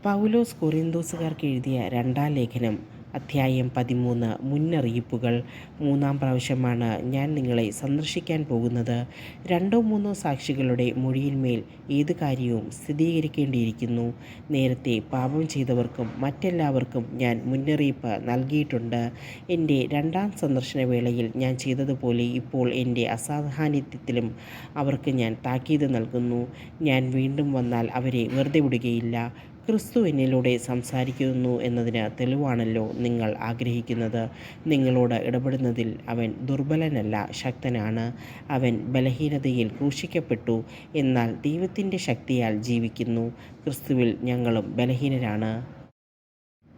പൗലോസ് കൊറിന്തോസുകാർക്ക് എഴുതിയ രണ്ടാം ലേഖനം അധ്യായം 13 മുന്നറിയിപ്പുകൾ. 3-ാം പ്രാവശ്യമാണ് ഞാൻ നിങ്ങളെ സന്ദർശിക്കാൻ പോകുന്നത്. 2-3 സാക്ഷികളുടെ മൊഴിയിന്മേൽ ഏത് കാര്യവും സ്ഥിരീകരിക്കേണ്ടിയിരിക്കുന്നു. നേരത്തെ പാപം ചെയ്തവർക്കും മറ്റെല്ലാവർക്കും ഞാൻ മുന്നറിയിപ്പ് നൽകിയിട്ടുണ്ട്. എൻ്റെ 2-ാം സന്ദർശന വേളയിൽ ഞാൻ ചെയ്തതുപോലെ ഇപ്പോൾ എൻ്റെ അസാന്നിധ്യത്തിലും അവർക്ക് ഞാൻ താക്കീത് നൽകുന്നു. ഞാൻ വീണ്ടും വന്നാൽ അവരെ വെറുതെ വിടുകയില്ല. ക്രിസ്തു എന്നിലൂടെ സംസാരിക്കുന്നു എന്നതിന് തെളിവാണല്ലോ നിങ്ങൾ ആഗ്രഹിക്കുന്നത്. നിങ്ങളോട് ഇടപെടുന്നതിൽ അവൻ ദുർബലനല്ല, ശക്തനാണ്. അവൻ ബലഹീനതയിൽ ക്രൂശിക്കപ്പെട്ടു, എന്നാൽ ദൈവത്തിൻ്റെ ശക്തിയാൽ ജീവിക്കുന്നു. ക്രിസ്തുവിൽ ഞങ്ങളും ബലഹീനരാണ്.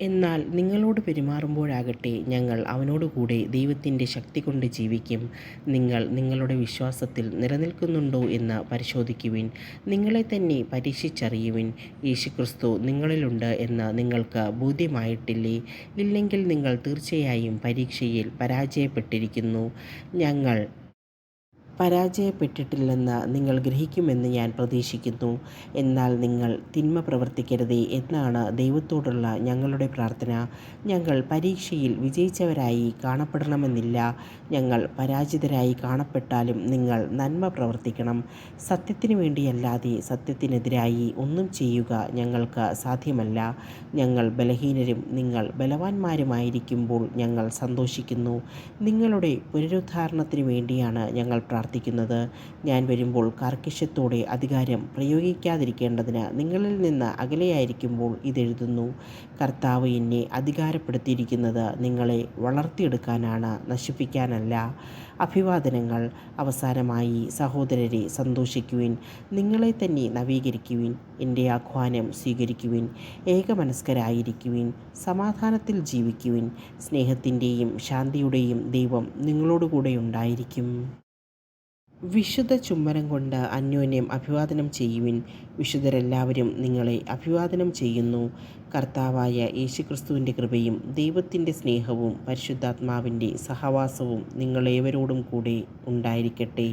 എന്നാൽ നിങ്ങളോട് പെരുമാറുമ്പോഴാകട്ടെ ഞങ്ങൾ അവനോടുകൂടെ ദൈവത്തിൻ്റെ ശക്തി കൊണ്ട് ജീവിക്കും. നിങ്ങൾ നിങ്ങളുടെ വിശ്വാസത്തിൽ നിലനിൽക്കുന്നുണ്ടോ എന്ന് പരിശോധിക്കുവിൻ. നിങ്ങളെ തന്നെ പരീക്ഷിച്ചറിയുവിൻ. യേശുക്രിസ്തു നിങ്ങളിലുണ്ട് എന്ന് നിങ്ങൾക്ക് ബോധ്യമായിട്ടില്ലേ? ഇല്ലെങ്കിൽ നിങ്ങൾ തീർച്ചയായും പരീക്ഷയിൽ പരാജയപ്പെട്ടിരിക്കുന്നു. ഞങ്ങൾ പരാജയപ്പെട്ടിട്ടില്ലെന്ന് നിങ്ങൾ ഗ്രഹിക്കുമെന്ന് ഞാൻ പ്രതീക്ഷിക്കുന്നു. എന്നാൽ നിങ്ങൾ തിന്മ പ്രവർത്തിക്കരുതേ എന്നാണ് ദൈവത്തോടുള്ള ഞങ്ങളുടെ പ്രാർത്ഥന. ഞങ്ങൾ പരീക്ഷയിൽ വിജയിച്ചവരായി കാണപ്പെടണമെന്നില്ല. ഞങ്ങൾ പരാജിതരായി കാണപ്പെട്ടാലും നിങ്ങൾ നന്മ പ്രവർത്തിക്കണം. സത്യത്തിനു വേണ്ടിയല്ലാതെ സത്യത്തിനെതിരായി ഒന്നും ചെയ്യുക ഞങ്ങൾക്ക് സാധ്യമല്ല. ഞങ്ങൾ ബലഹീനരും നിങ്ങൾ ബലവാന്മാരുമായിരിക്കുമ്പോൾ ഞങ്ങൾ സന്തോഷിക്കുന്നു. നിങ്ങളുടെ പുനരുദ്ധാരണത്തിനു വേണ്ടിയാണ് ഞങ്ങൾ പ്രാർത്ഥിക്കുന്നത്. ഞാൻ വരുമ്പോൾ കാർക്കശ്യത്തോടെ അധികാരം പ്രയോഗിക്കാതിരിക്കേണ്ടതിന് നിങ്ങളിൽ നിന്ന് അകലെയായിരിക്കുമ്പോൾ ഇതെഴുതുന്നു. കർത്താവ് എന്നെ അധികാരപ്പെടുത്തിയിരിക്കുന്നത് നിങ്ങളെ വളർത്തിയെടുക്കാനാണ്, നശിപ്പിക്കാനല്ല. അഭിവാദനങ്ങൾ. അവസാനമായി സഹോദരരെ, സന്തോഷിക്കുവിൻ, നിങ്ങളെ തന്നെ നവീകരിക്കുവിൻ, എൻ്റെ ആഹ്വാനം സ്വീകരിക്കുവിൻ, ഏകമനസ്കരായിരിക്കുവിൻ, സമാധാനത്തിൽ ജീവിക്കുവിൻ. സ്നേഹത്തിൻ്റെയും ശാന്തിയുടെയും ദൈവം നിങ്ങളോടുകൂടെ ഉണ്ടായിരിക്കും. വിശുദ്ധ ചുംബനം കൊണ്ട് അന്യോന്യം അഭിവാദനം ചെയ്യുവിൻ. വിശുദ്ധരെല്ലാവരും നിങ്ങളെ അഭിവാദനം ചെയ്യുന്നു. കർത്താവായ യേശുക്രിസ്തുവിൻ്റെ കൃപയും ദൈവത്തിൻ്റെ സ്നേഹവും പരിശുദ്ധാത്മാവിൻ്റെ സഹവാസവും നിങ്ങളേവരോടും കൂടെ ഉണ്ടായിരിക്കട്ടെ.